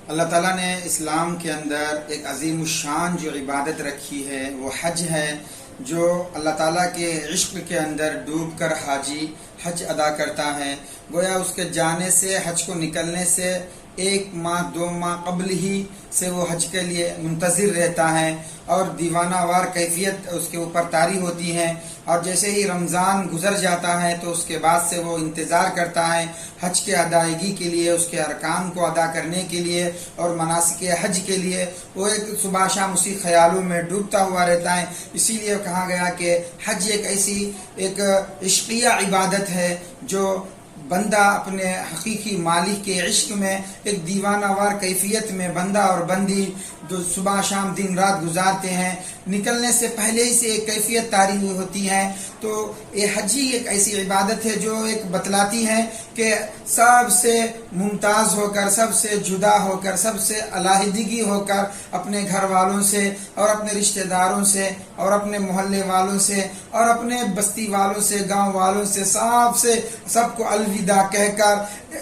اللہ تعالیٰ نے اسلام کے اندر ایک عظیم الشان جو عبادت رکھی ہے وہ حج ہے، جو اللہ تعالیٰ کے عشق کے اندر ڈوب کر حاجی حج ادا کرتا ہے۔ گویا اس کے جانے سے، حج کو نکلنے سے 1 ماہ 2 ماہ قبل ہی سے وہ حج کے لیے منتظر رہتا ہے، اور دیوانہ وار کیفیت اس کے اوپر طاری ہوتی ہے، اور جیسے ہی رمضان گزر جاتا ہے تو اس کے بعد سے وہ انتظار کرتا ہے حج کے ادائیگی کے لیے، اس کے ارکان کو ادا کرنے کے لیے اور مناسک حج کے لیے۔ وہ ایک صبح شام اسی خیالوں میں ڈوبتا ہوا رہتا ہے۔ اسی لیے کہا گیا کہ حج ایک ایسی ایک عشقیہ عبادت ہے جو بندہ اپنے حقیقی مالک کے عشق میں ایک دیوانہ وار کیفیت میں بندہ اور بندی جو صبح شام دن رات گزارتے ہیں، نکلنے سے پہلے ہی سے ایک کیفیت طاری ہوئی ہوتی ہے۔ تو یہ حج ہی ایک ایسی عبادت ہے جو ایک بتلاتی ہے کہ سب سے ممتاز ہو کر، سب سے جدا ہو کر، سب سے علیحدگی ہو کر اپنے گھر والوں سے اور اپنے رشتہ داروں سے اور اپنے محلے والوں سے اور اپنے بستی والوں سے، گاؤں والوں سے سب کو الوداع کہہ کر،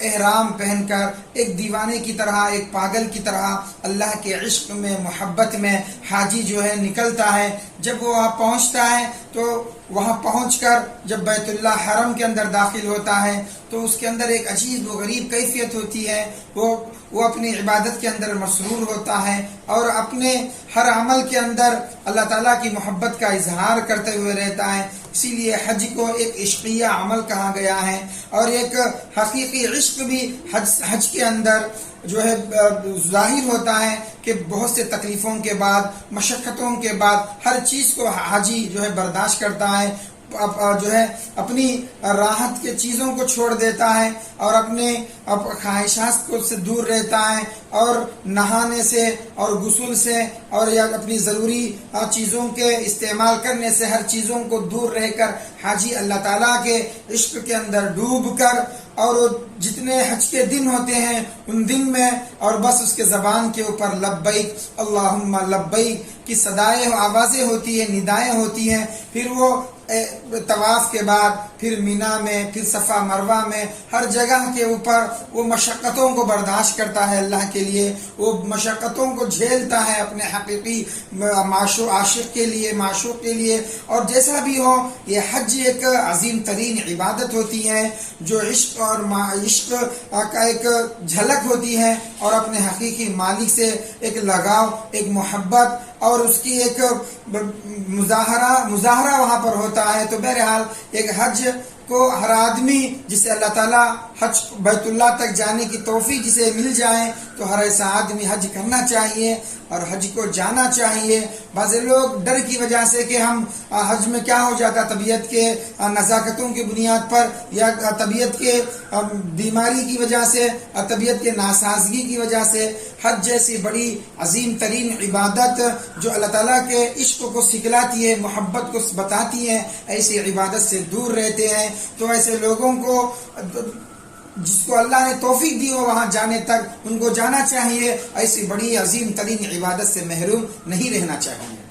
احرام پہن کر، ایک دیوانے کی طرح، ایک پاگل کی طرح اللہ کے عشق میں، محبت میں حاجی جو ہے نکلتا ہے۔ جب وہ وہاں پہنچتا ہے تو وہاں پہنچ کر جب بیت اللہ حرم کے اندر داخل ہوتا ہے تو اس کے اندر ایک عجیب و غریب کیفیت ہوتی ہے۔ وہ اپنی عبادت کے اندر مسرور ہوتا ہے اور اپنے ہر عمل کے اندر اللہ تعالیٰ کی محبت کا اظہار کرتے ہوئے رہتا ہے۔ اسی لیے حج کو ایک عشقیہ عمل کہا گیا ہے، اور ایک حقیقی عشق بھی حج کے اندر جو ہے ظاہر ہوتا ہے کہ بہت سے تکلیفوں کے بعد، مشقتوں کے بعد ہر چیز کو حاجی جو ہے برداشت کرتا ہے، جو ہے اپنی راحت کے چیزوں کو چھوڑ دیتا ہے اور اپنے خواہشات کو سے دور رہتا ہے، اور نہانے سے اور غسل سے اور یا اپنی ضروری چیزوں کے استعمال کرنے سے ہر چیزوں کو دور رہ کر حاجی اللہ تعالیٰ کے عشق کے اندر ڈوب کر، اور جتنے حج کے دن ہوتے ہیں ان دن میں اور بس اس کے زبان کے اوپر لبیک اللہم لبیک کی صدائیں آوازیں ہوتی ہیں، ندائیں ہوتی ہیں۔ پھر وہ طواف کے بعد پھر مینا میں، پھر صفا مروہ میں، ہر جگہ کے اوپر وہ مشقتوں کو برداشت کرتا ہے اللہ کے لیے، وہ مشقتوں کو جھیلتا ہے اپنے حقیقی عاشق کے لیے، معشوق کے لیے۔ اور جیسا بھی ہو، یہ حج ایک عظیم ترین عبادت ہوتی ہے جو عشق اور عشق کا ایک جھلک ہوتی ہے، اور اپنے حقیقی مالک سے ایک لگاؤ، ایک محبت اور اس کی ایک مظاہرہ وہاں پر ہوتا ہے۔ تو بہرحال ایک حج کو ہر آدمی، جسے اللہ تعالیٰ حج بیت اللہ تک جانے کی توفیق جسے مل جائے، تو ہر ایسا آدمی حج کرنا چاہیے اور حج کو جانا چاہیے۔ بعض لوگ ڈر کی وجہ سے کہ ہم حج میں کیا ہو جاتا، طبیعت کے نزاکتوں کی بنیاد پر یا طبیعت کے بیماری کی وجہ سے، طبیعت کے ناسازگی کی وجہ سے، حج جیسی بڑی عظیم ترین عبادت جو اللہ تعالیٰ کے عشق کو سکھلاتی ہے، محبت کو بتاتی ہے، ایسی عبادت سے دور رہتے ہیں۔ تو ایسے لوگوں کو، جس کو اللہ نے توفیق دی ہو وہاں جانے تک، ان کو جانا چاہیے، ایسی بڑی عظیم ترین عبادت سے محروم نہیں رہنا چاہیے۔